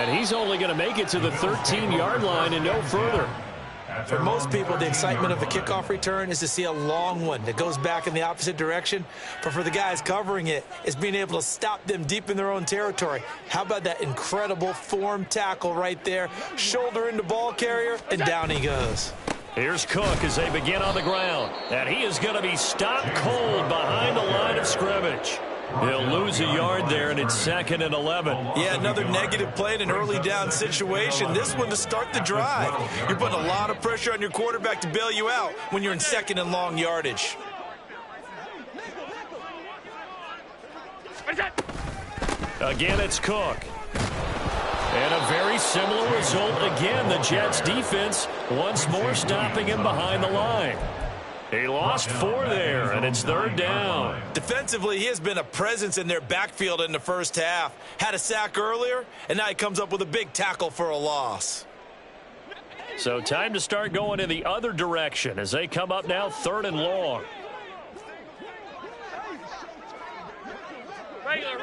And he's only going to make it to the 13-yard line and no further. For most people, the excitement of a kickoff return is to see a long one that goes back in the opposite direction. But for the guys covering it, it's being able to stop them deep in their own territory. How about that incredible form tackle right there? Shoulder into ball carrier, and down he goes. Here's Cook as they begin on the ground. And he is going to be stopped cold behind the line of scrimmage. He'll lose a yard there, and it's 2nd and 11. Yeah, another negative play in an early down situation. This one to start the drive. You're putting a lot of pressure on your quarterback to bail you out when you're in 2nd and long yardage. Again, it's Cook. And a very similar result again. The Jets defense once more stopping him behind the line. He lost 4 there, and it's 3rd down. Defensively, he has been a presence in their backfield in the first half. Had a sack earlier, and now he comes up with a big tackle for a loss. So time to start going in the other direction as they come up now 3rd and long. Regular.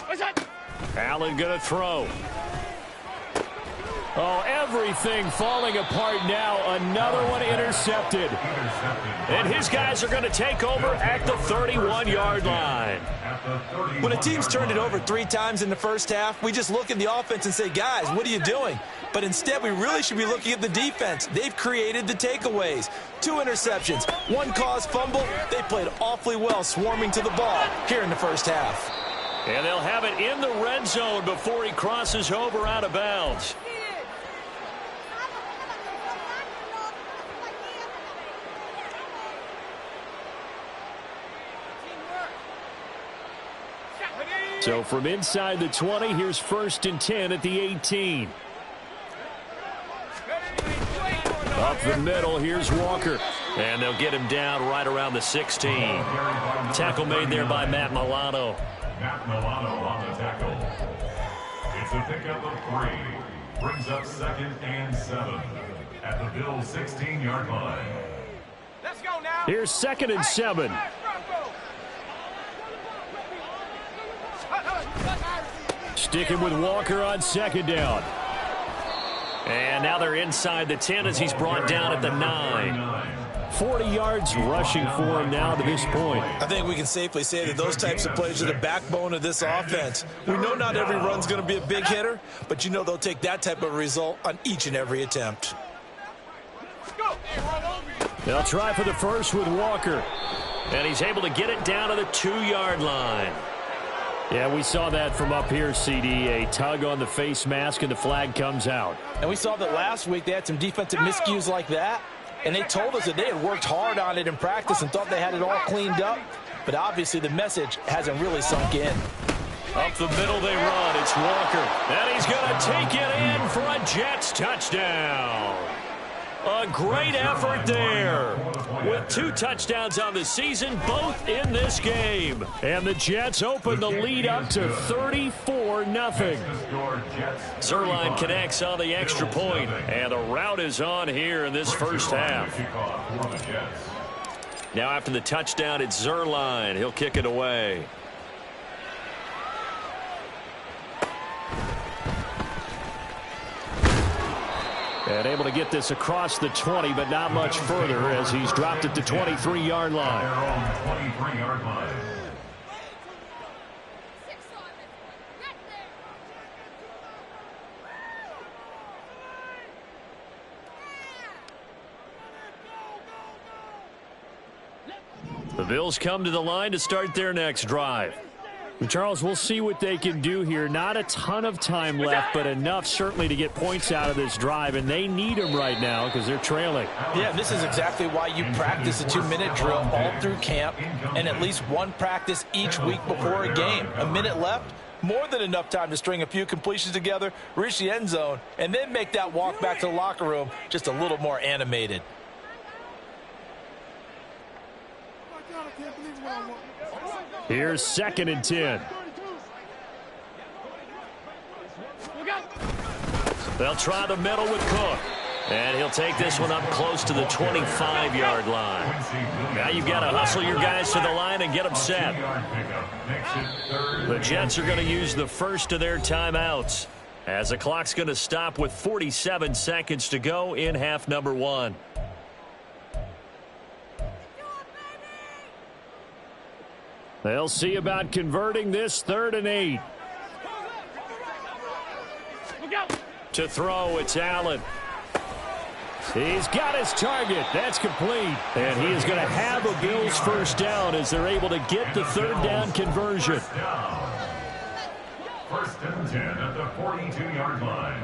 What's that? Allen going to throw. Oh, everything falling apart now. Another one intercepted. And his guys are going to take over at the 31-yard line. When a team's turned it over 3 times in the first half, we just look at the offense and say, guys, what are you doing? But instead, we really should be looking at the defense. They've created the takeaways. 2 interceptions, 1 caused fumble. They played awfully well swarming to the ball here in the first half. And they'll have it in the red zone before he crosses over out of bounds. So from inside the 20, here's 1st and 10 at the 18. Up the middle, here's Walker. And they'll get him down right around the 16. Tackle made there by Matt Milano. Matt Milano on the tackle. It's a pickup of 3. Brings up 2nd and 7 at the Bills' 16-yard line. Let's go now. Here's 2nd and 7. Sticking with Walker on 2nd down. And now they're inside the 10 as he's brought down at the 9. 40 yards rushing for him now to this point. I think we can safely say that those types of plays are the backbone of this offense. We know not every run's going to be a big hitter, but you know they'll take that type of result on each and every attempt. They'll try for the first with Walker. And he's able to get it down to the 2-yard line. Yeah, we saw that from up here, CD. A tug on the face mask, and the flag comes out. And we saw that last week they had some defensive miscues like that. And they told us that they had worked hard on it in practice and thought they had it all cleaned up. But obviously the message hasn't really sunk in. Up the middle they run. It's Walker. And he's going to take it in for a Jets touchdown. A great effort there. With 2 touchdowns on the season, both in this game. And the Jets open the lead up to 34-0. Zuerlein connects on the extra point. And the route is on here in this first half. Now after the touchdown, it's Zuerlein. He'll kick it away. And able to get this across the 20, but not much further as he's dropped it to 23-yard line. The Bills come to the line to start their next drive. Charles, we'll see what they can do here. Not a ton of time left, but enough certainly to get points out of this drive, and they need them right now because they're trailing. Yeah, this is exactly why you practice a 2-minute drill all through camp and at least 1 practice each week before a game. A minute left, more than enough time to string a few completions together, reach the end zone, and then make that walk back to the locker room just a little more animated. Here's 2nd and 10. They'll try the middle with Cook. And he'll take this one up close to the 25-yard line. Now you've got to hustle your guys to the line and get them set. The Jets are going to use the first of their timeouts, as the clock's going to stop with 47 seconds to go in half number 1. They'll see about converting this 3rd and 8. To throw, it's Allen. He's got his target. That's complete. And he is going to have a Bills first down as they're able to get the 3rd down conversion. First and 10 at the 42-yard line.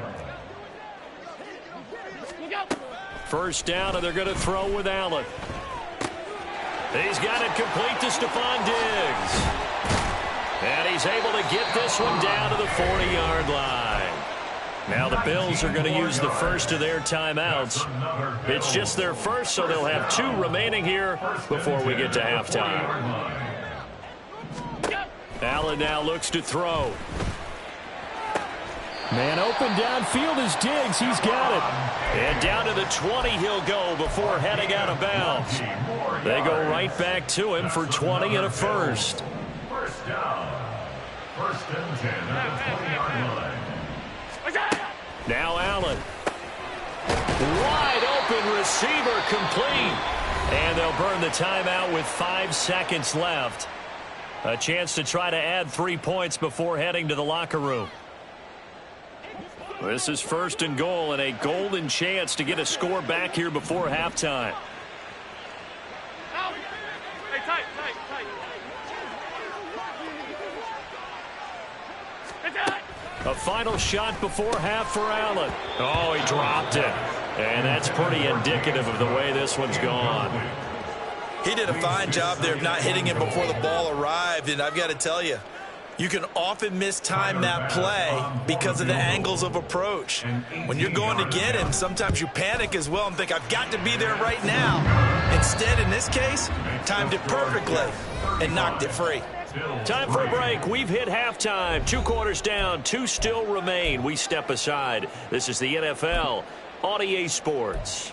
First down, and they're going to throw with Allen. He's got it complete to Stephon Diggs. And he's able to get this one down to the 40-yard line. Now the Bills are going to use the first of their timeouts. It's just their first, so they'll have 2 remaining here before we get to halftime. Allen now looks to throw. Man open downfield is Diggs. He's got it. And down to the 20 he'll go before heading out of bounds. They go right back to him for 20 and a first. First down. First and 10 at the 20-yard line. Now Allen. Wide open receiver complete. And they'll burn the timeout with 5 seconds left. A chance to try to add 3 points before heading to the locker room. This is 1st and goal and a golden chance to get a score back here before halftime. Hey, tight. A final shot before half for Allen. Oh, he dropped it. And that's pretty indicative of the way this one's gone. He did a fine job there of not hitting it before the ball arrived, and I've got to tell you, you can often mistime that play because of the angles of approach. When you're going to get him, sometimes you panic as well and think, I've got to be there right now. Instead, in this case, timed it perfectly and knocked it free. Time for a break. We've hit halftime. 2 quarters down, 2 still remain. We step aside. This is the NFL on EA Sports.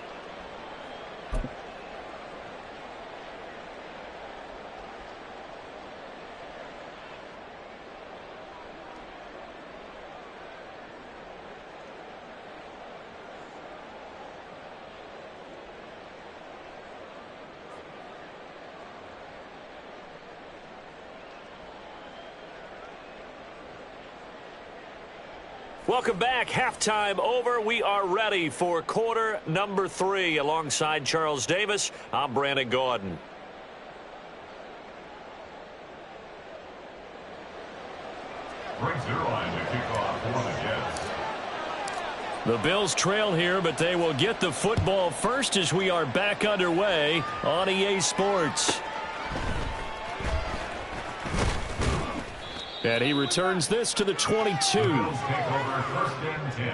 Welcome back. Halftime over. We are ready for quarter number 3. Alongside Charles Davis, I'm Brandon Gaudin. Brings their line to kick off for the Jets. The Bills trail here, but they will get the football first as we are back underway on EA Sports. And he returns this to the 22. Bills take over 1st and 10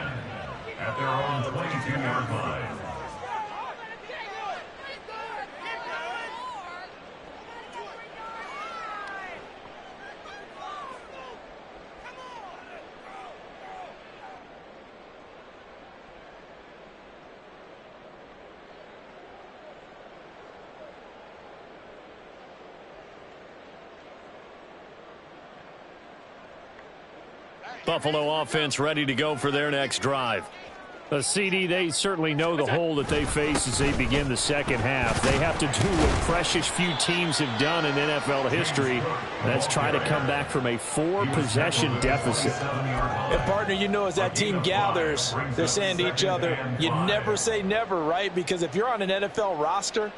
at their own 22-yard line. Buffalo offense ready to go for their next drive. CD, they certainly know the hole that they face as they begin the second half. They have to do what precious few teams have done in NFL history. That's try to come back from a 4-possession deficit. And, partner, you know, as that team gathers, they're saying to each other, you never say never, right? Because if you're on an NFL roster,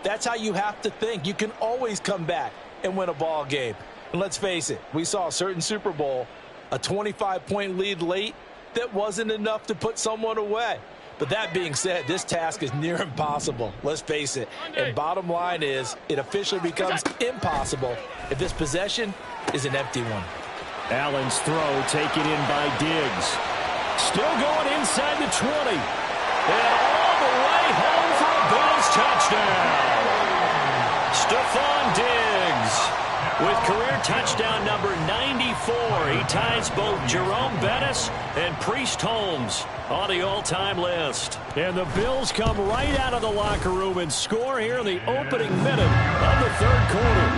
that's how you have to think. You can always come back and win a ball game. And let's face it, we saw a certain Super Bowl, a 25-point lead late, that wasn't enough to put someone away. But that being said, this task is near impossible. Let's face it. And bottom line is, it officially becomes impossible if this possession is an empty one. Allen's throw taken in by Diggs. Still going inside the 20. And all the way home for a Bills touchdown. Stephon Diggs With career touchdown number 94, he ties both Jerome Bettis and Priest Holmes on the all-time list. And the Bills come right out of the locker room and score here in the opening minute of the third quarter.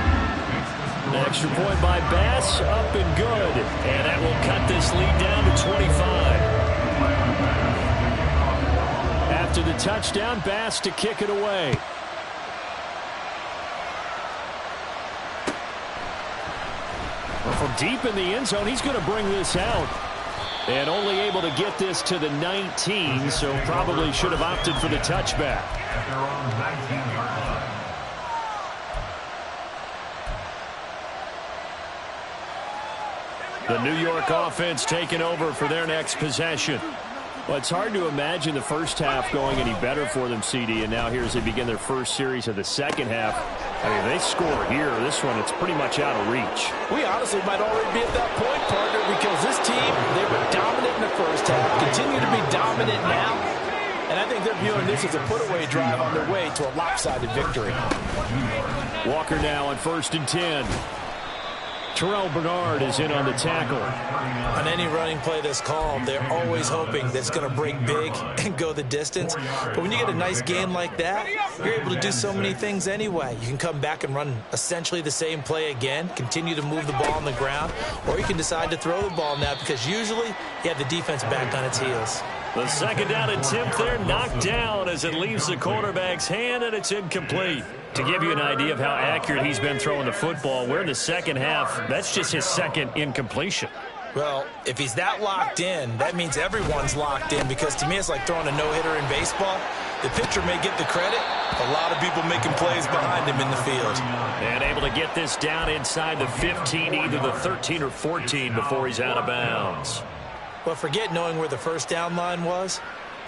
An extra point by Bass, up and good. And that will cut this lead down to 25. After the touchdown, Bass to kick it away. From deep in the end zone, he's going to bring this out. And only able to get this to the 19, so probably should have opted for the touchback. At their own 19-yard line. The New York offense taking over for their next possession. Well, it's hard to imagine the first half going any better for them, CD, and now here as they begin their first series of the second half. I mean, they score here. This one, it's pretty much out of reach. We honestly might already be at that point, partner, because this team, they were dominant in the first half, continue to be dominant now, and I think they're viewing this as a put-away drive on their way to a lopsided victory. Walker now on 1st and 10. Terrell Bernard is in on the tackle. On any running play that's called, they're always hoping that it's going to break big and go the distance. But when you get a nice game like that, you're able to do so many things anyway. You can come back and run essentially the same play again, continue to move the ball on the ground, or you can decide to throw the ball now because usually you have the defense back on its heels. The second down attempt there knocked down as it leaves the quarterback's hand, and it's incomplete. To give you an idea of how accurate he's been throwing the football, we're in the second half. That's just his second incompletion. Well, if he's that locked in, that means everyone's locked in because to me it's like throwing a no-hitter in baseball. The pitcher may get the credit, a lot of people making plays behind him in the field. And able to get this down inside the 15, either the 13 or 14 before he's out of bounds. Well, forget knowing where the first down line was.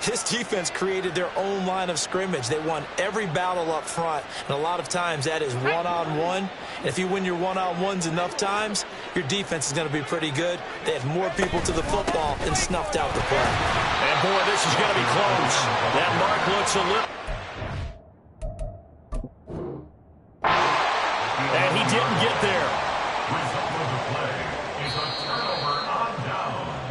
This defense created their own line of scrimmage. They won every battle up front, and a lot of times that is one-on-one. And if you win your one-on-ones enough times, your defense is going to be pretty good. They have more people to the football and snuffed out the play. And, boy, this is going to be close. That mark looks a little... And he didn't get there. Result of the play is a turnover on downs.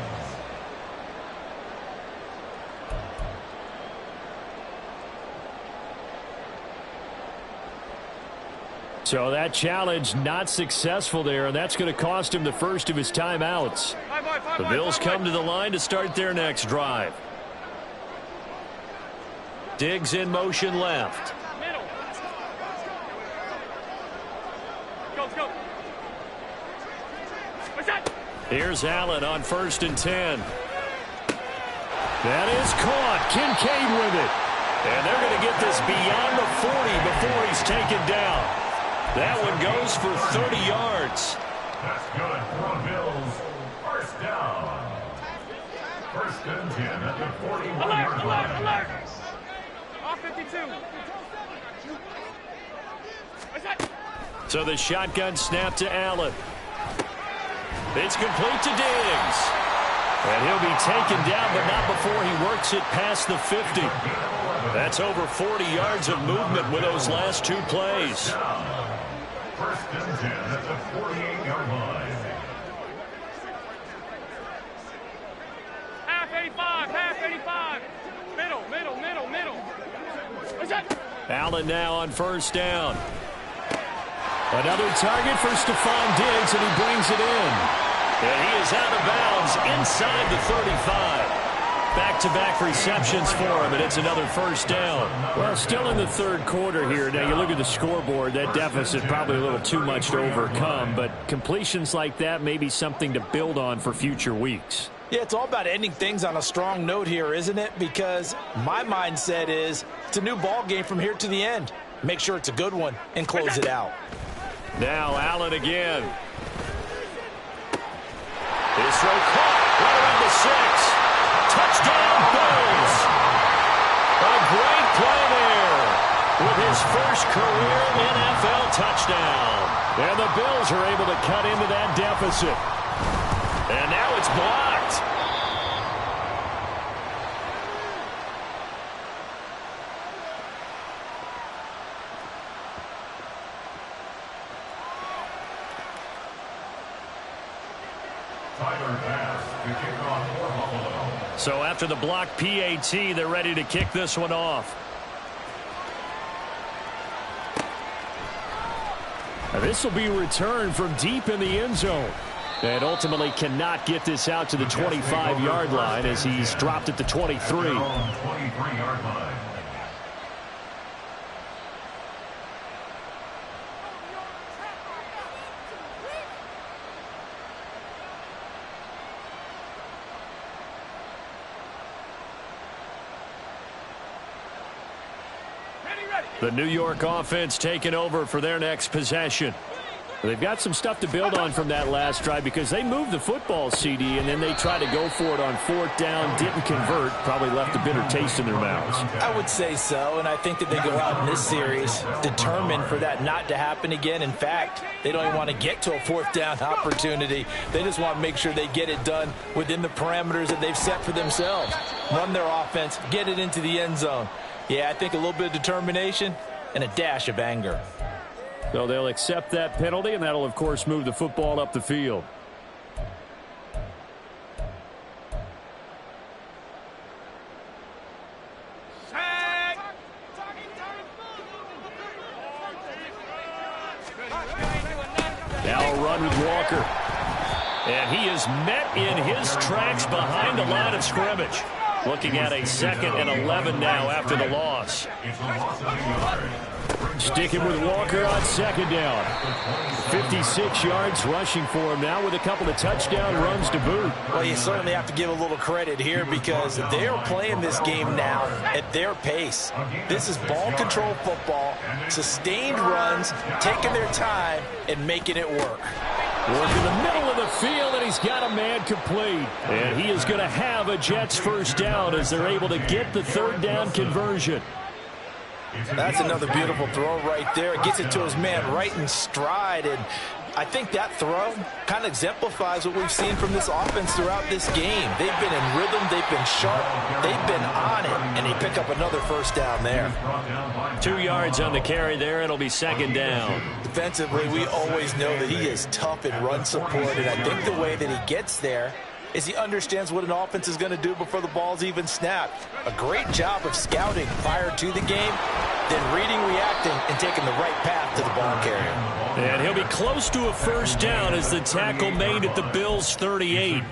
So that challenge not successful there, and that's going to cost him the first of his timeouts. The Bills come to the line to start their next drive. Diggs in motion left. Middle. Go, go. What's that? Here's Allen on 1st and 10. That is caught. Kincaid with it. And they're going to get this beyond the 40 before he's taken down. That one goes for 30 yards. That's good for the Bills. First down. 1st and 10 at the 41-yard line. Alert! Off 52. What's that? So the shotgun snap to Allen. It's complete to Diggs. And he'll be taken down, but not before he works it past the 50. That's over 40 yards of movement with those last two plays. 1st and 10 at the 48-yard line. Half 85. Middle. What's that? Allen now on 1st down. Another target for Stephon Diggs, and he brings it in. And he is out of bounds inside the 35. Back-to-back receptions for him, and it's another 1st down. Well, still in the third quarter here. Now, you look at the scoreboard, that deficit probably a little too much to overcome, but completions like that may be something to build on for future weeks. Yeah, it's all about ending things on a strong note here, isn't it? Because my mindset is it's a new ball game from here to the end. Make sure it's a good one and close it out. Now Allen again. His throw caught right around the 6. Touchdown, Bills. A great play there with his first career NFL touchdown. And the Bills are able to cut into that deficit. And now it's blocked. So after the block PAT, they're ready to kick this one off. Now this will be returned from deep in the end zone. And ultimately cannot get this out to the 25-yard line as he's dropped at the 23. 23-yard line. The New York offense taking over for their next possession. They've got some stuff to build on from that last drive because they moved the football, CD, and then they tried to go for it on fourth down, didn't convert, probably left a bitter taste in their mouths. I would say so, and I think that they go out in this series determined for that not to happen again. In fact, they don't even want to get to a fourth down opportunity. They just want to make sure they get it done within the parameters that they've set for themselves. Run their offense, get it into the end zone. Yeah, I think a little bit of determination and a dash of anger. So they'll accept that penalty, and that'll, of course, move the football up the field. Now a run with Walker. And he is met in his tracks behind the line of scrimmage. Looking at a 2nd and 11 now after the loss. Sticking with Walker on 2nd down. 56 yards rushing for him now with a couple of touchdown runs to boot. Well, you certainly have to give a little credit here because they're playing this game now at their pace. This is ball control football, sustained runs, taking their time, and making it work. Work in the middle of the field, and he's got a man complete. And he is going to have a Jets first down as they're able to get the 3rd down conversion. That's another beautiful throw right there. It gets it to his man right in stride, and I think that throw kind of exemplifies what we've seen from this offense throughout this game. They've been in rhythm, they've been sharp, they've been on it, and they pick up another first down there. 2 yards on the carry there. It'll be 2nd down. Defensively, we always know that he is tough in run support, and I think the way that he gets there is he understands what an offense is going to do before the ball's even snapped. A great job of scouting prior to the game, then reading, reacting, and taking the right path to the ball carrier. And he'll be close to a first down as the tackle made at the Bills' 38.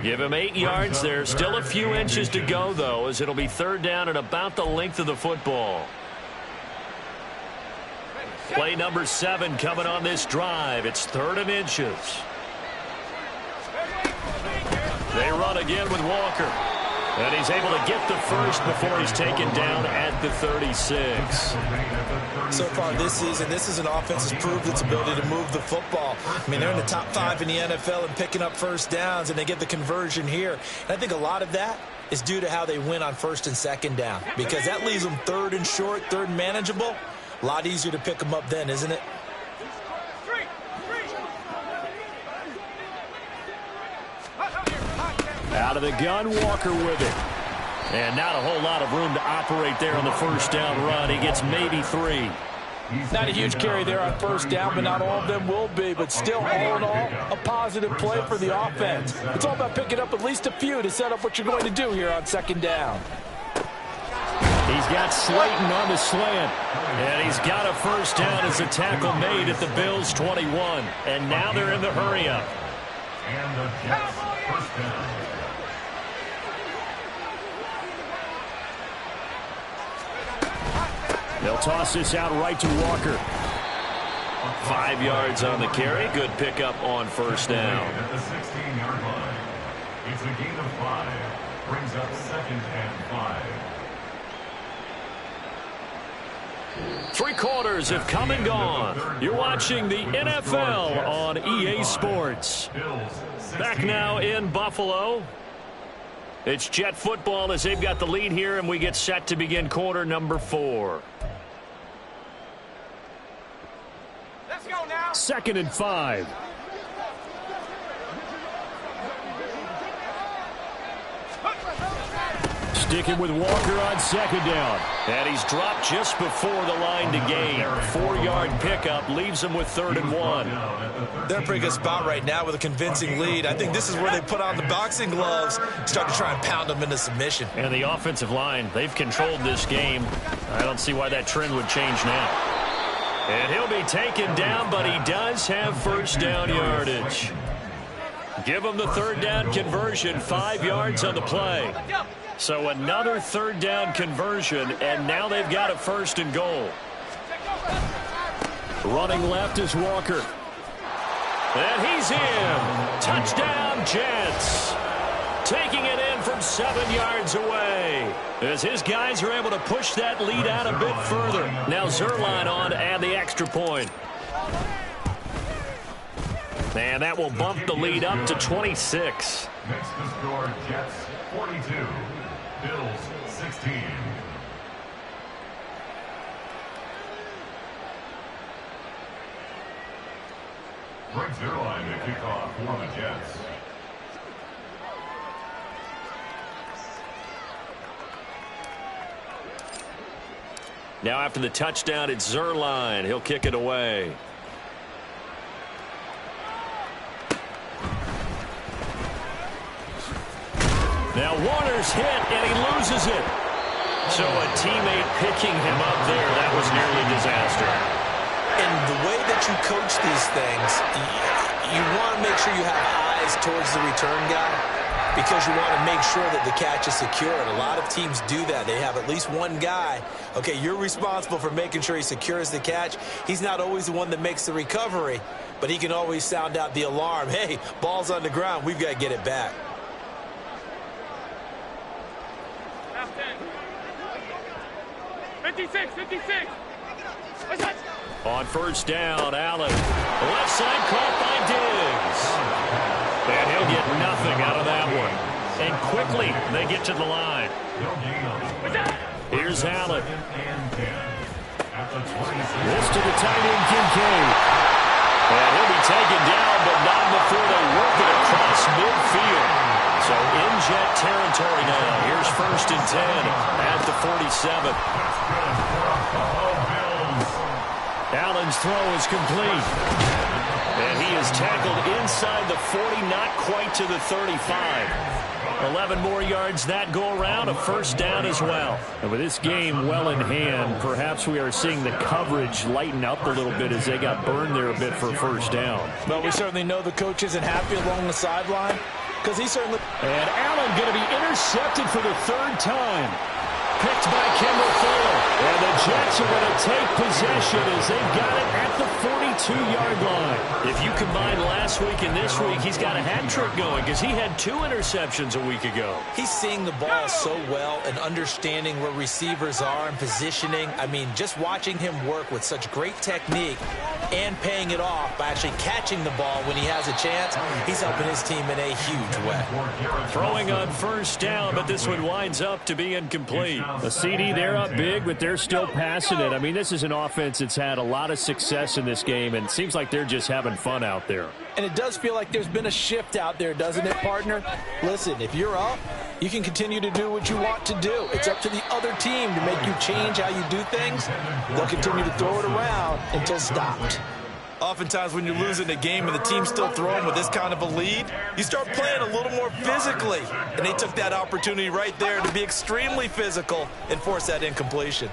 Give him 8 yards there. Still a few inches to go, though, as it'll be 3rd down and about the length of the football. Play number 7 coming on this drive. It's 3rd and inches. They run again with Walker. And he's able to get the first before he's taken down at the 36. So far this season, this is an offense that's proved its ability to move the football. I mean, they're in the top 5 in the NFL and picking up first downs, and they get the conversion here. And I think a lot of that is due to how they win on 1st and 2nd down, because that leaves them 3rd and short, 3rd and manageable. A lot easier to pick them up then, isn't it? Out of the gun, Walker with it. And not a whole lot of room to operate there on the first down run. He gets maybe 3. Not a huge carry there on first down, but not all of them will be. But still, all in all, a positive play for the offense. It's all about picking up at least a few to set up what you're going to do here on 2nd down. He's got Slayton on the slant. And he's got a first down as a tackle made at the Bills' 21. And now they're in the hurry-up. And the Jets first down. They'll toss this out right to Walker. 5 yards on the carry. Good pickup on first down. At the 16-yard line. It's a gain of 5. Brings up 2nd and 5. 3 quarters have come and gone. You're watching the NFL on EA Sports. Back now in Buffalo. It's Jet football as they've got the lead here, and we get set to begin quarter number 4. Let's go now. 2nd and 5. Sticking with Walker on second down. And he's dropped just before the line to gain. 4-yard pickup leaves him with 3rd and 1. They're in a pretty good spot right now with a convincing lead. I think this is where they put on the boxing gloves, start to try and pound them into submission. And the offensive line, they've controlled this game. I don't see why that trend would change now. And he'll be taken down, but he does have first down yardage. Give him the 3rd down conversion, 5 yards on the play. So another 3rd down conversion, and now they've got a 1st and goal. Running left is Walker. And he's in. Touchdown, Jets. Taking it in from 7 yards away. As his guys are able to push that lead out a bit further. Now Zuerlein on to add the extra point. And that will bump the lead up to 26. Makes the score Jets 42, Bills 16. Greg Zuerlein to kick off for the Jets. Now after the touchdown, it's Zuerlein. He'll kick it away. Now Warner's hit, and he loses it. So a teammate picking him up there, that was nearly disaster. And the way that you coach these things, you want to make sure you have eyes towards the return guy because you want to make sure that the catch is secured. A lot of teams do that. They have at least one guy. Okay, you're responsible for making sure he secures the catch. He's not always the one that makes the recovery, but he can always sound out the alarm. Hey, ball's on the ground. We've got to get it back. On first down, Allen. Left side caught by Diggs. And he'll get nothing out of that one. And quickly, they get to the line. Here's Allen. This to the tight end, Kincaid. And he'll be taken down, but not before they work it across midfield. So in Jet territory now. Here's 1st and 10 at the 47. Allen's throw is complete. And he is tackled inside the 40, not quite to the 35. 11 more yards that go around, a 1st down as well. And with this game well in hand, perhaps we are seeing the coverage lighten up a little bit as they got burned there a bit for 1st down. But we certainly know the coach isn't happy along the sideline because he certainly... And Allen going to be intercepted for the 3rd time. Picked by Kendall Fuller. And the Jets are going to take possession as they've got it at the 42-yard line. If you combine last week and this week, he's got a hat trick going because he had 2 interceptions a week ago. He's seeing the ball so well and understanding where receivers are and positioning. I mean, just watching him work with such great technique and paying it off by actually catching the ball when he has a chance, he's helping his team in a huge way. Throwing on 1st down, but this one winds up to be incomplete. A CD, they're up big, but they're still passing it. I mean, this is an offense that's had a lot of success in this game, and it seems like they're just having fun out there. And it does feel like there's been a shift out there, doesn't it, partner? Listen, if you're up, you can continue to do what you want to do. It's up to the other team to make you change how you do things. They'll continue to throw it around until stopped. Oftentimes when you're losing a game and the team's still throwing with this kind of a lead, you start playing a little more physically. And they took that opportunity right there to be extremely physical and force that incompletion.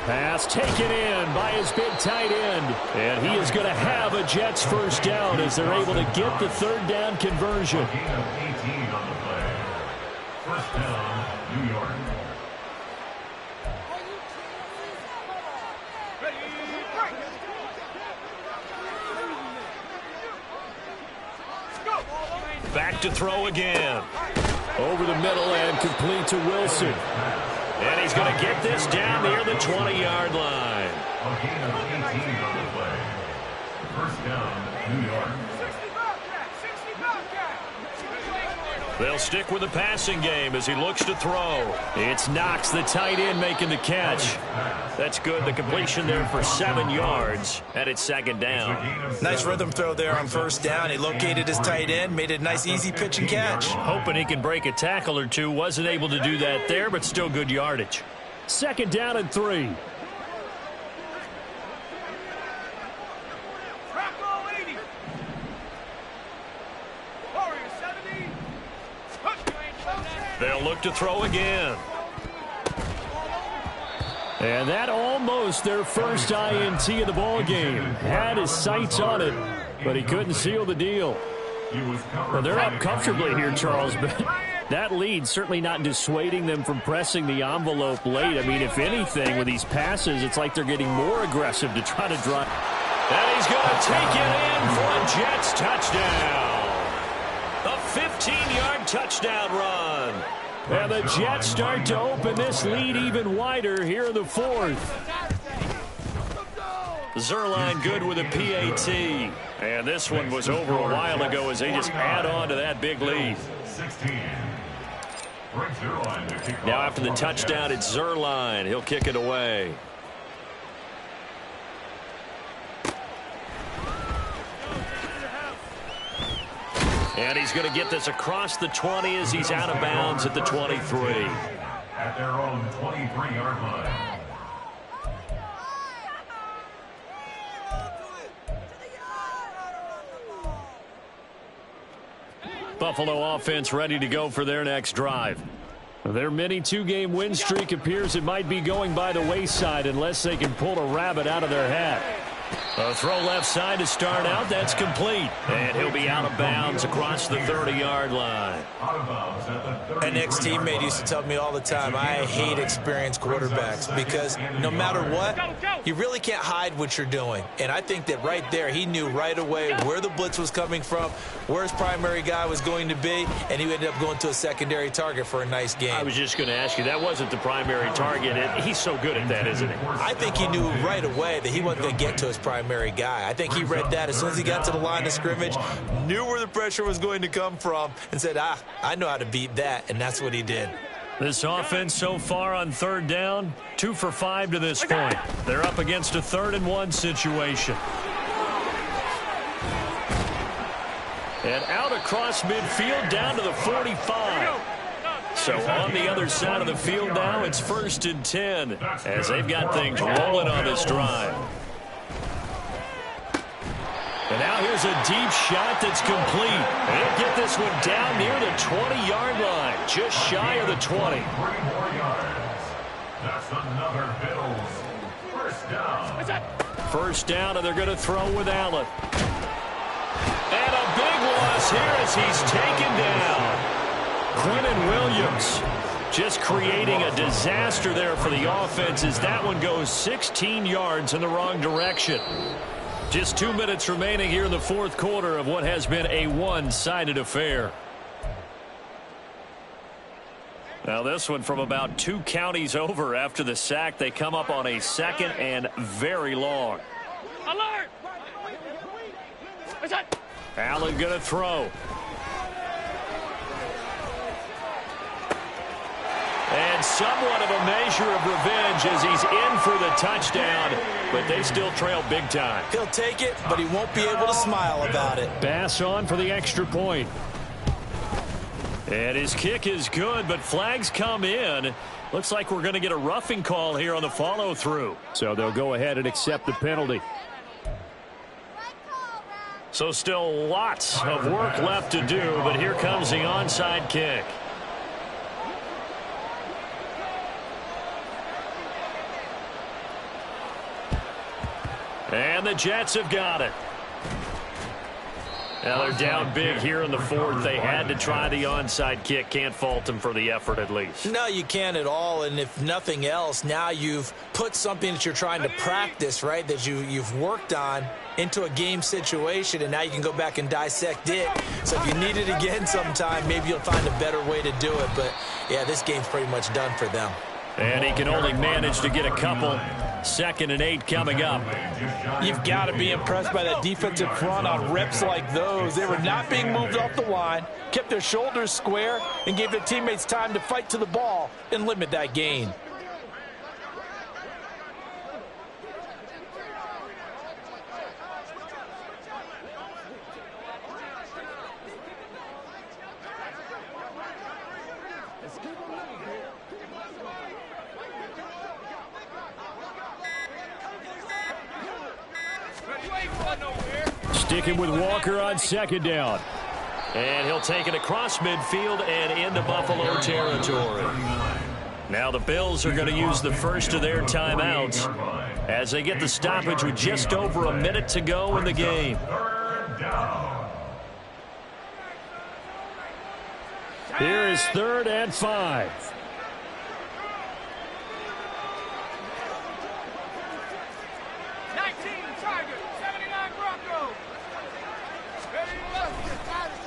Pass taken in by his big tight end. And he is going to have a Jets 1st down as they're able to get the 3rd down conversion. 18 on the play. 1st down, New York. Back to throw again. Over the middle and complete to Wilson. And he's going to get this down near the 20-yard line. A gain of 18 on the play. 1st down, New York. They'll stick with the passing game as he looks to throw. It's Knox, the tight end, making the catch. That's good. The completion there for 7 yards, and it's second down. Nice rhythm throw there on first down. He located his tight end, made it a nice, easy pitch and catch. Hoping he can break a tackle or two. Wasn't able to do that there, but still good yardage. Second down and 3. They'll look to throw again. And that almost their first INT of the ball game. Had his sights on it, but he couldn't seal the deal. Well, they're up comfortably here, Charles, but that lead certainly not dissuading them from pressing the envelope late. I mean, if anything, with these passes, it's like they're getting more aggressive to try to drive. And he's going to take it in for a Jets touchdown. A 15-yard touchdown run. And the Jets start to open this lead even wider here in the fourth. Zuerlein good with a PAT. And this one was over a while ago as they just add on to that big lead. Now after the touchdown, it's Zuerlein. He'll kick it away. And he's going to get this across the 20 as he's out of bounds at the 23. At their own 23-yard line. Buffalo offense ready to go for their next drive. Their mini 2-game win streak appears it might be going by the wayside unless they can pull a rabbit out of their hat. A throw left side to start out. That's complete. And he'll be out of bounds across the 30-yard line. An ex-teammate used to tell me all the time, I hate experienced quarterbacks because no matter what, you really can't hide what you're doing. And I think that right there, he knew right away where the blitz was coming from, where his primary guy was going to be, and he ended up going to a secondary target for a nice game. I was just going to ask you, that wasn't the primary target. He's so good at that, isn't he? I think he knew right away that he wasn't going to get to his primary guy. I think he read that as soon as he got to the line of scrimmage, knew where the pressure was going to come from, and said, I know how to beat that, and that's what he did. This offense so far on third down, 2 for 5 to this point. They're up against a 3rd-and-1 situation. And out across midfield down to the 45. So on the other side of the field now, it's 1st and 10 as they've got things rolling on this drive. And now here's a deep shot that's complete. They'll get this one down near the 20-yard line, just shy of the 20. 3 more yards. That's another Bills first down. First down, and they're going to throw with Allen. And a big loss here as he's taken down. Quinnen Williams just creating a disaster there for the offense as that one goes 16 yards in the wrong direction. Just 2 minutes remaining here in the fourth quarter of what has been a one-sided affair. Now this one from about 2 counties over after the sack. They come up on a 2nd and very long. Alert! Allen going to throw. And somewhat of a measure of revenge as he's in for the touchdown, but they still trail big time. He'll take it, but he won't be able to smile about it. Bass on for the extra point. And his kick is good, but flags come in. Looks like we're going to get a roughing call here on the follow-through. So they'll go ahead and accept the penalty. So still lots of work left to do, but here comes the onside kick. And the Jets have got it. Now they're down big here in the fourth. They had to try the onside kick. Can't fault them for the effort at least. No, you can't at all. And if nothing else, now you've put something that you're trying to practice, right, that you've worked on into a game situation, and now you can go back and dissect it. So if you need it again sometime, maybe you'll find a better way to do it. But, yeah, this game's pretty much done for them. And he can only manage to get a couple. 2nd and 8 coming up. You've got to be impressed by that defensive front on reps like those. They were not being moved off the line, kept their shoulders square, and gave their teammates time to fight to the ball and limit that gain. Sticking with Walker on 2nd down. And he'll take it across midfield and into Buffalo territory. Now the Bills are going to use the first of their timeouts as they get the stoppage with just over a minute to go in the game. Here is 3rd and 5.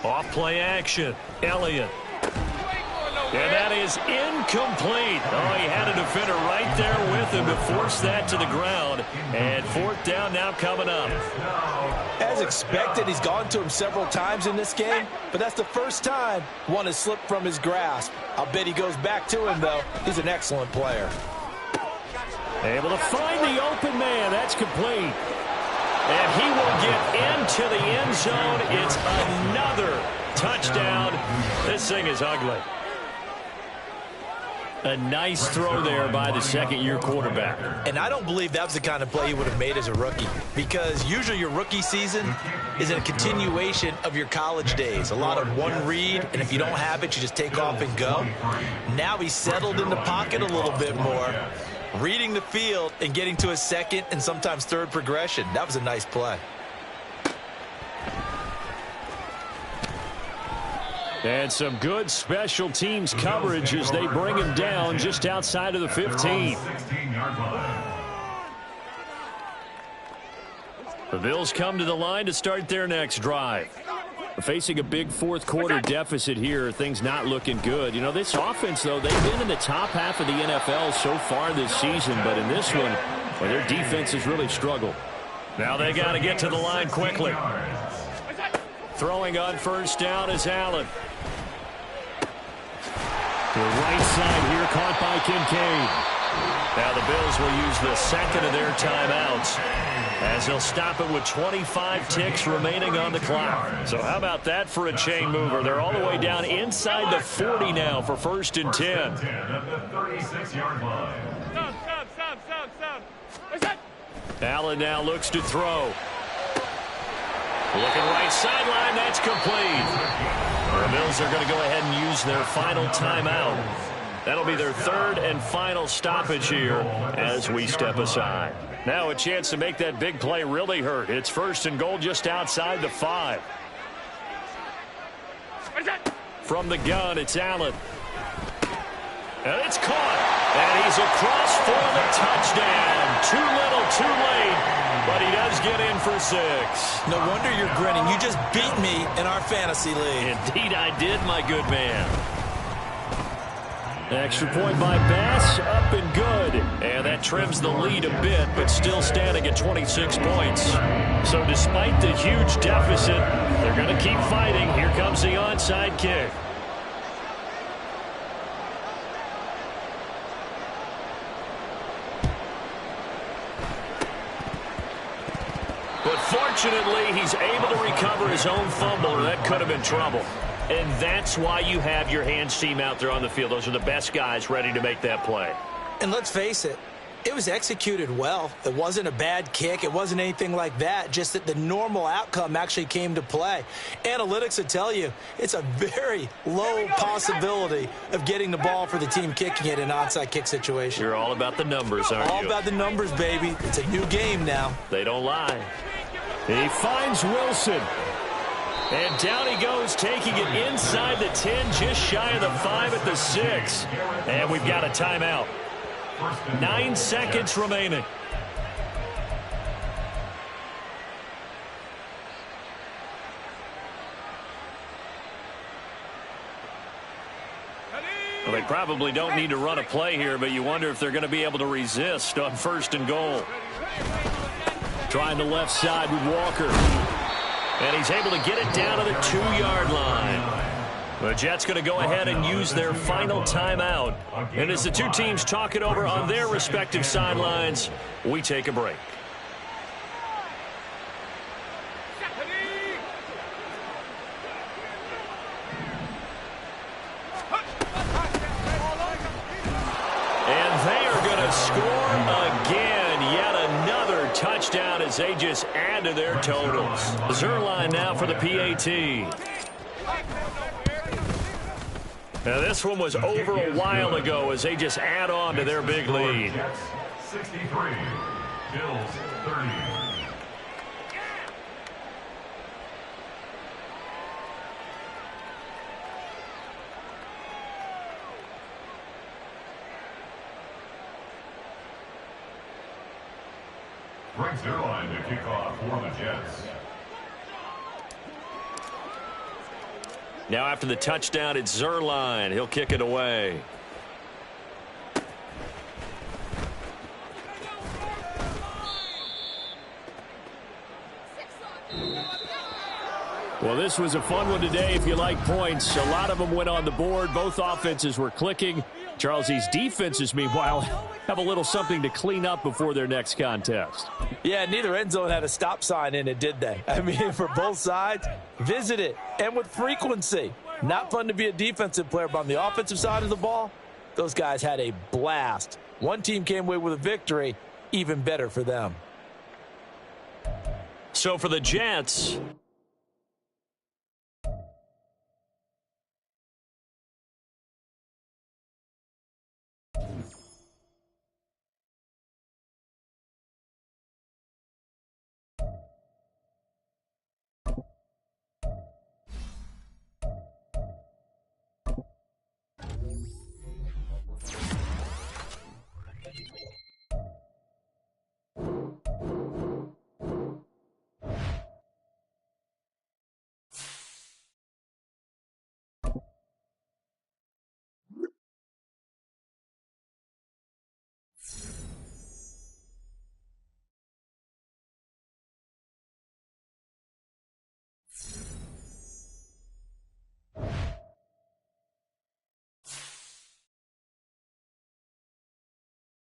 Off play action. Elliott. And that is incomplete. Oh, he had a defender right there with him to force that to the ground. And 4th down now coming up. As expected, he's gone to him several times in this game, but that's the first time one has slipped from his grasp. I'll bet he goes back to him, though. He's an excellent player. Able to find the open man. That's complete. And he will get into the end zone. It's another touchdown. This thing is ugly. A nice throw there by the 2nd-year quarterback. And I don't believe that was the kind of play he would have made as a rookie, because usually your rookie season is a continuation of your college days. A lot of one read, and if you don't have it, you just take off and go. Now he's settled in the pocket a little bit more, reading the field and getting to a 2nd and sometimes 3rd progression. That was a nice play. And some good special teams coverage as they bring him down just outside of the 15. The Bills come to the line to start their next drive. Facing a big 4th quarter deficit here, things not looking good. You know, this offense, though, they've been in the top half of the NFL so far this season, but in this one, well, their defense has really struggled. Now they got to get to the line quickly. Throwing on 1st down is Allen. The right side here caught by Kincaid. Now the Bills will use the 2nd of their timeouts as they'll stop it with 25 ticks remaining on the clock. So how about that for a chain mover? They're all the way down inside the 40 now for 1st and 10. Allen now looks to throw. Looking right sideline, that's complete. The Bills are going to go ahead and use their final timeout. That'll be their 3rd and final stoppage here as we step aside. Now a chance to make that big play really hurt. It's 1st and goal just outside the 5. From the gun, it's Allen. And it's caught. And he's across for the touchdown. Too little, too late. But he does get in for 6. No wonder you're grinning. You just beat me in our fantasy league. Indeed I did, my good man. Extra point by Bass, up and good. And that trims the lead a bit, but still standing at 26 points. So despite the huge deficit, they're going to keep fighting. Here comes the onside kick. But fortunately, he's able to recover his own fumble, or that could have been trouble. And that's why you have your hands team out there on the field. Those are the best guys ready to make that play. And let's face it, it was executed well. It wasn't a bad kick. It wasn't anything like that, just that the normal outcome actually came to play. Analytics would tell you it's a very low possibility of getting the ball for the team kicking it in an onside kick situation. You're all about the numbers, aren't you? All about the numbers, baby. It's a new game now. They don't lie. He finds Wilson. And down he goes, taking it inside the 10, just shy of the 5 at the 6. And we've got a timeout. 9 seconds remaining. Well, they probably don't need to run a play here, but you wonder if they're going to be able to resist on 1st and goal. Trying the left side with Walker. And he's able to get it down to the 2-yard line. The Jets going to go ahead and use their final timeout. And as the two teams talk it over on their respective sidelines, we take a break. And they are going to score again. Yet another touchdown as they just add to their totals. Zuerlein now for the PAT. Now, this one was over a while ago as they just add on to their big lead. 63, Bills 30. Brings their line to kick off for the Jets. Now after the touchdown, it's Zuerlein. He'll kick it away. Well, this was a fun one today if you like points. A lot of them went on the board. Both offenses were clicking. Charles, these defenses, meanwhile, have a little something to clean up before their next contest. Yeah, neither end zone had a stop sign in it, did they? I mean, for both sides, visit it, and with frequency. Not fun to be a defensive player, but on the offensive side of the ball, those guys had a blast. One team came away with a victory, even better for them. So for the Jets,